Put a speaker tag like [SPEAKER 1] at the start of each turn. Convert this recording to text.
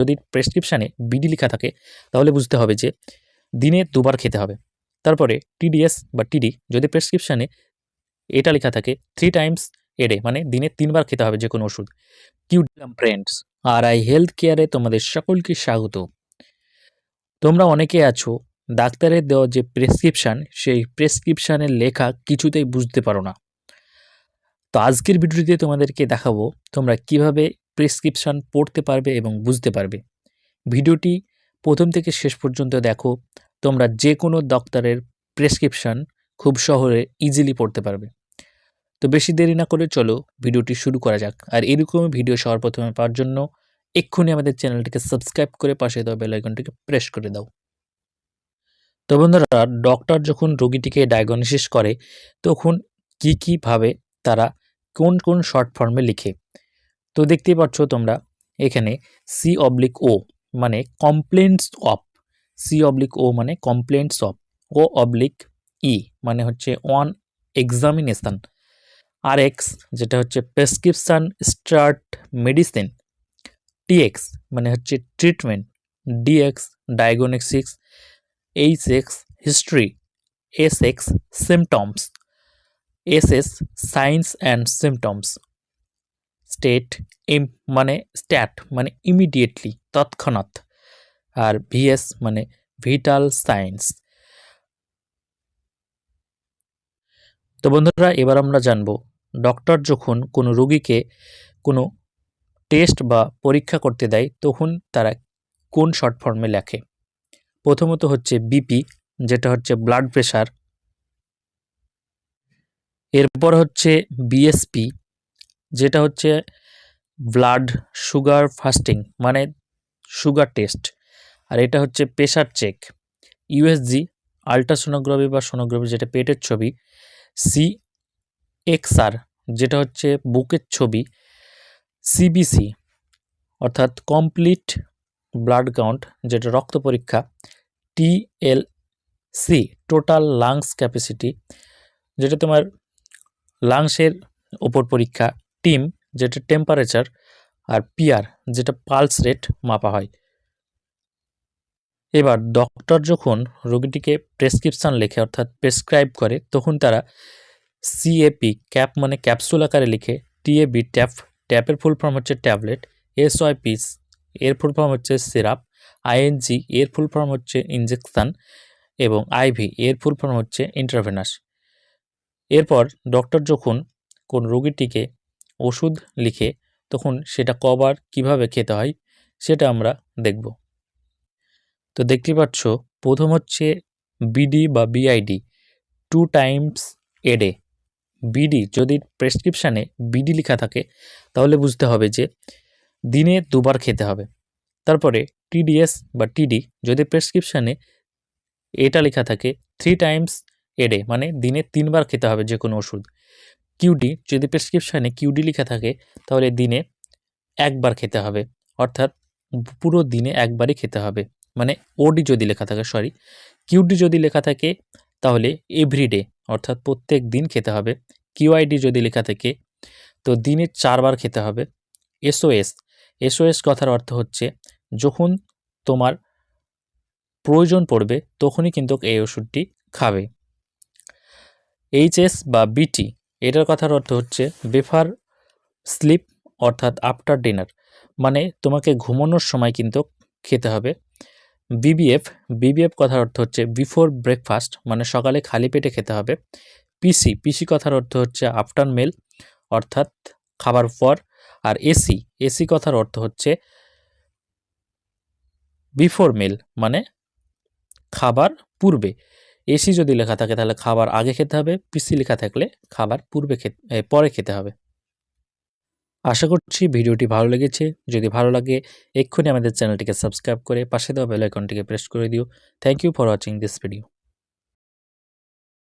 [SPEAKER 1] যদি প্রেসক্রিপশানে বিডি লেখা থাকে তাহলে বুঝতে হবে যে দিনে 2 বার খেতে হবে। তারপরে টিডিএস বা টিডি যদি প্রেসক্রিপশানে এটা লেখা থাকে 3 টাইমস এ ডে, মানে দিনে 3 বার খেতে হবে যে কোনো ওষুধ। ফ্রেন্ডস, RI হেলথ কেয়ারে তোমাদের সকলকে স্বাগত। তোমরা অনেকে আছো ডাক্তারের দেওয়া যে প্রেসক্রিপশান সেই প্রেসক্রিপশানের লেখা কিছুতেই বুঝতে পারো না। তো আজকের ভিডিওতে তোমাদেরকে দেখাবো তোমরা কিভাবে প্রেসক্রিপশান পড়তে পারবে এবং বুঝতে পারবে। ভিডিওটি প্রথম থেকে শেষ পর্যন্ত দেখো, তোমরা যে কোনো ডক্টরের প্রেসক্রিপশান খুব সহজে ইজিলি পড়তে পারবে। তো বেশি দেরি না করে চলো ভিডিওটি শুরু করা যাক। আর এরকম ভিডিও সবার প্রথমে পাওয়ার জন্য এক্ষুনি আমাদের চ্যানেলটিকে সাবস্ক্রাইব করে পাশে দেওয়া বেল আইকনটিকে প্রেস করে দাও। তো বন্ধুরা, ডক্টর যখন রোগীটিকে ডায়াগনোসিস করে তখন কীভাবে তারা কোন কোন শর্ট ফর্মে লিখে, তো দেখতেই পাচ্ছ তোমরা এখানে C/O মানে কমপ্লেন্টস অফ, C/O মানে কমপ্লেন্টস অফ, O/E মানে হচ্ছে অন এক্সামিনেশন, RX যেটা হচ্ছে প্রেসক্রিপশন স্টার্ট মেডিসিন, TX মানে হচ্ছে treatment, DX diagnosis, HX history, SX symptoms, SS science and symptoms, stat মানে ইমিডিয়েটলি তৎক্ষণাৎ, আর VS মানে ভিটাল সাইন্স। তো বন্ধুরা, এবার আমরা জানবো ডক্টর যখন কোনো রোগীকে কোনো টেস্ট বা পরীক্ষা করতে দেয় তখন তারা কোন শর্ট ফর্মে লেখে। প্রথমত হচ্ছে BP যেটা হচ্ছে ব্লাড প্রেশার, এরপর হচ্ছে BSP যেটা হচ্ছে ব্লাড সুগার ফাস্টিং মানে সুগার টেস্ট, আর এটা হচ্ছে প্রেশার চেক, USG আল্ট্রাসোনোগ্রাফি বা সোনোগ্রাফি যেটা পেটের ছবি, CXR যেটা হচ্ছে বুকের ছবি, CBC অর্থাৎ কমপ্লিট ব্লাড কাউন্ট যেটা রক্ত পরীক্ষা, TLC টোটাল লাংস ক্যাপাসিটি যেটা তোমার লাংসের ওপর পরীক্ষা, টিম যেটা টেম্পারেচার, আর PR যেটা পালস রেট মাপা হয়। এবার ডক্টর যখন রোগীটিকে প্রেসক্রিপশান লেখে অর্থাৎ প্রেসক্রাইব করে তখন তারা CAP ক্যাপ মানে ক্যাপসুল আকারে লিখে, TAB ট্যাপের ফুল ফর্ম হচ্ছে ট্যাবলেট, SYP এর ফুল ফর্ম হচ্ছে সিরাপ, ING এর ফুল ফর্ম হচ্ছে ইনজেকশান এবং IV এর ফুল ফর্ম হচ্ছে ইন্ট্রাভেনাস। এরপর ডক্টর যখন কোন রোগীটিকে ওষুধ লিখে তখন সেটা কবার কিভাবে খেতে হয় সেটা আমরা দেখব। তো দেখতে পাচ্ছ প্রথম হচ্ছে BD বা BID 2 Times a day. BD যদি প্রেসক্রিপশানে BD লেখা থাকে তাহলে বুঝতে হবে যে দিনে 2 বার খেতে হবে। তারপরে TDS বা TD যদি প্রেসক্রিপশানে এটা লেখা থাকে 3 টাইমস এ ডে মানে দিনে 3 বার খেতে হবে যে কোনো ওষুধ। QD যদি প্রেসক্রিপশানে QD লেখা থাকে তাহলে দিনে 1 বার খেতে হবে, অর্থাৎ পুরো দিনে একবারই খেতে হবে। মানে OD যদি লেখা থাকে, QD যদি লেখা থাকে তাহলে এভরিডে অর্থাৎ প্রত্যেক দিন খেতে হবে। QID যদি লেখা থাকে তো দিনে 4 বার খেতে হবে। SOS কথার অর্থ হচ্ছে যখন তোমার প্রয়োজন পড়বে তখনই কিন্তু এই ওষুধটি খাবে। HS বা BT এটার কথার অর্থ হচ্ছে বেফার স্লিপ অর্থাৎ আফটার ডিনার, মানে তোমাকে ঘুমানোর সময় কিন্তু খেতে হবে। BBF কথার অর্থ হচ্ছে বিফোর ব্রেকফাস্ট, মানে সকালে খালি পেটে খেতে হবে। PC কথার অর্থ হচ্ছে আফটার মেল অর্থাৎ খাবার পর। আর AC কথার অর্থ হচ্ছে বিফোর মেল মানে খাবার পূর্বে। AC যদি লেখা থাকে তাহলে খাবার আগে খেতে হবে, PC লেখা থাকলে খাবার পরে খেতে হবে। আশা করছি ভিডিওটি ভালো লেগেছে। যদি ভালো লাগে এক্ষুনি আমাদের চ্যানেলটিকে সাবস্ক্রাইব করে পাশে দেওয়া বেল আইকনটিকে প্রেস করে দিও। Thank you for watching this video.